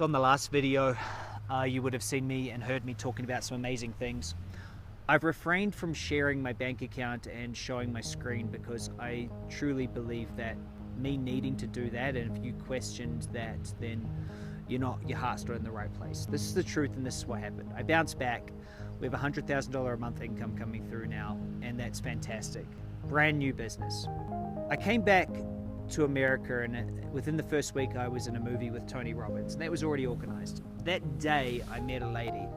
So on the last video, you would have seen me and heard me talking about some amazing things. I've refrained from sharing my bank account and showing my screen because I truly believe that me needing to do that, and if you questioned that, then your heart's not in the right place. This is the truth, and this is what happened. I bounced back. We have $100,000 a month income coming through now, and that's fantastic. Brand new business. I came back to America, and within the first week I was in a movie with Tony Robbins, and that was already organized. That day I met a lady,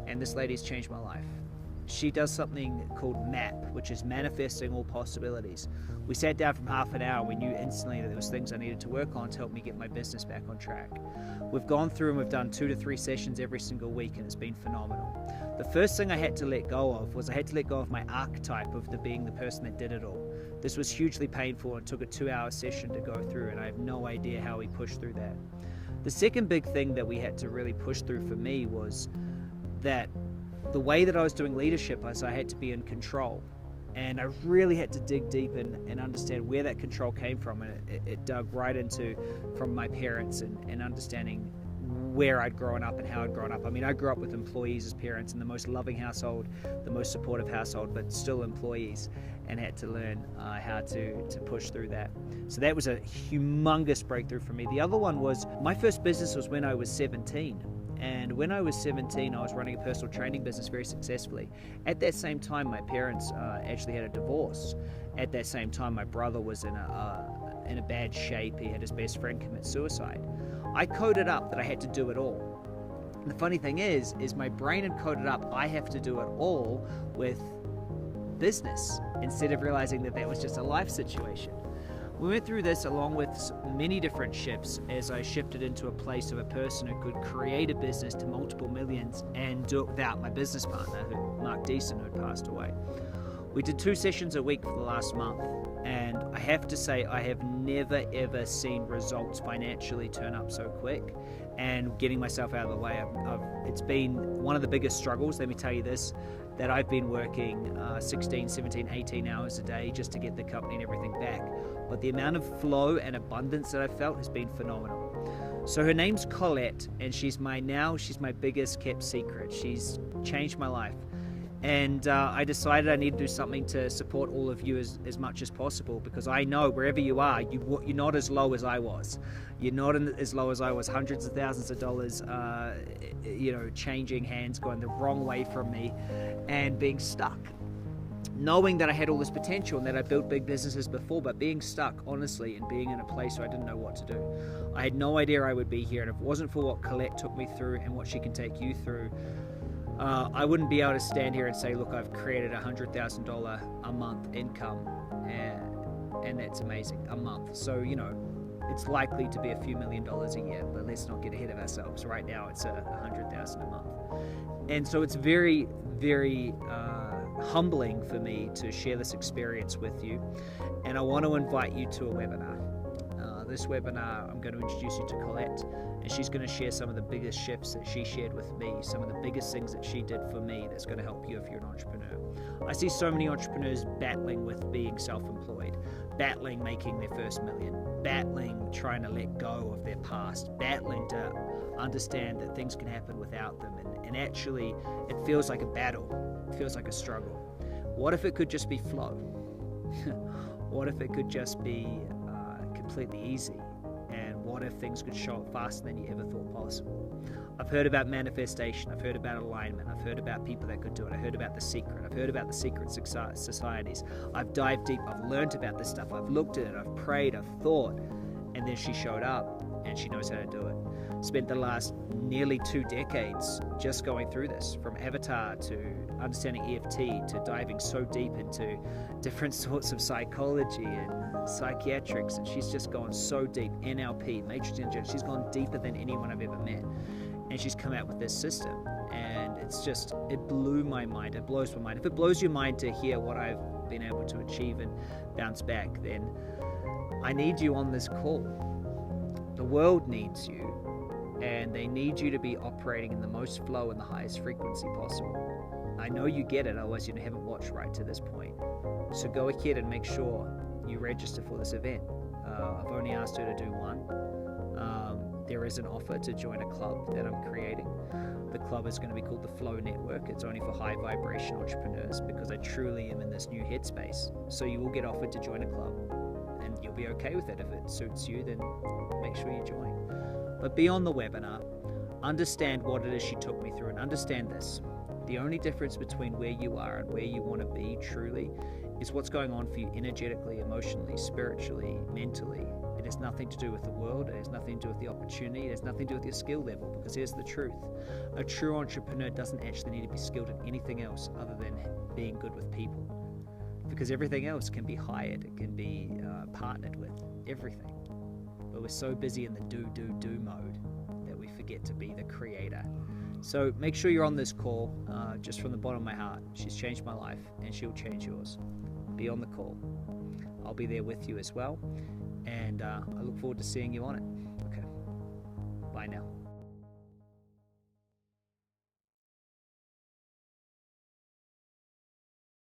and this lady's changed my life. She does something called MAP, which is manifesting all possibilities. We sat down for half an hour. We knew instantly that there was things I needed to work on to help me get my business back on track. We've gone through and we've done 2 to 3 sessions every single week, and it's been phenomenal. The first thing I had to let go of was I had to let go of my archetype of being the person that did it all. This was hugely painful and took a 2-hour session to go through, and I have no idea how we pushed through that. The second big thing that we had to really push through for me was that the way that I was doing leadership was I had to be in control, and I really had to dig deep and understand where that control came from, and it dug right into from my parents and understanding where I'd grown up and how I'd grown up. I mean, I grew up with employees as parents in the most loving household, the most supportive household, but still employees, and had to learn how to push through that. So that was a humongous breakthrough for me. The other one was my first business was when I was 17. And when I was 17, I was running a personal training business very successfully. At that same time, my parents actually had a divorce. At that same time, my brother was in a bad shape. He had his best friend commit suicide. I coded up that I had to do it all. And the funny thing is my brain had coded up I have to do it all with business, instead of realizing that that was just a life situation. We went through this along with many different shifts as I shifted into a place of a person who could create a business to multiple millions and do it without my business partner, Mark Deason, who had passed away. We did 2 sessions a week for the last month, and I have to say I have never ever seen results financially turn up so quick and getting myself out of the way. It's been one of the biggest struggles, let me tell you this, that I've been working 16, 17, 18 hours a day just to get the company and everything back. But the amount of flow and abundance that I've felt has been phenomenal. So her name's Colette, and she's my biggest kept secret. She's changed my life. And I decided I need to do something to support all of you as much as possible, because I know wherever you are, you're not as low as I was. You're not as low as I was. Hundreds of thousands of dollars, changing hands, going the wrong way from me, and being stuck. Knowing that I had all this potential and that I built big businesses before, but being stuck, honestly, and being in a place where I didn't know what to do. I had no idea I would be here, and if it wasn't for what Colette took me through and what she can take you through, I wouldn't be able to stand here and say, look, I've created $100,000 a month income, and that's amazing, a month. So, it's likely to be a few $1 million a year, but let's not get ahead of ourselves. Right now, it's $100,000 a month. And so it's very, very humbling for me to share this experience with you. And I want to invite you to a webinar. This webinar, I'm going to introduce you to Colette, and she's going to share some of the biggest shifts that she shared with me, some of the biggest things that she did for me that's going to help you if you're an entrepreneur. I see so many entrepreneurs battling with being self-employed, battling making their first million, battling trying to let go of their past, battling to understand that things can happen without them, and actually it feels like a battle, it feels like a struggle. What if it could just be flow? What if it could just be completely easy? And what if things could show up faster than you ever thought possible? I've heard about manifestation, I've heard about alignment, I've heard about people that could do it, I heard about The Secret, I've heard about the secret societies. I've dived deep, I've learned about this stuff, I've looked at it, I've prayed, I've thought, and then she showed up and she knows how to do it. Spent the last nearly 2 decades just going through this, from Avatar to understanding EFT to diving so deep into different sorts of psychology and psychiatrics, and she's just gone so deep. NLP, Matrix Energy, she's gone deeper than anyone I've ever met, and she's come out with this system, and it blew my mind. It blows my mind. If it blows your mind to hear what I've been able to achieve and bounce back, then I need you on this call. The world needs you, and they need you to be operating in the most flow and the highest frequency possible. I know you get it, otherwise you haven't watched right to this point. So go ahead and make sure you register for this event. I've only asked her to do one. there is an offer to join a club that I'm creating. The club is going to be called the Flow Network. It's only for high vibration entrepreneurs because I truly am in this new headspace. So you will get offered to join a club and you'll be okay with it. If it suits you, then make sure you join. But beyond the webinar, understand what it is she took me through, and understand this. The only difference between where you are and where you want to be truly is what's going on for you energetically, emotionally, spiritually, mentally. It has nothing to do with the world. It has nothing to do with the opportunity. It has nothing to do with your skill level, because here's the truth. A true entrepreneur doesn't actually need to be skilled in anything else other than being good with people, because everything else can be hired. It can be partnered with, everything. But we're so busy in the do mode that we forget to be the creator. So make sure you're on this call, just from the bottom of my heart. She's changed my life and she'll change yours. Be on the call. I'll be there with you as well. And I look forward to seeing you on it. Okay. Bye now.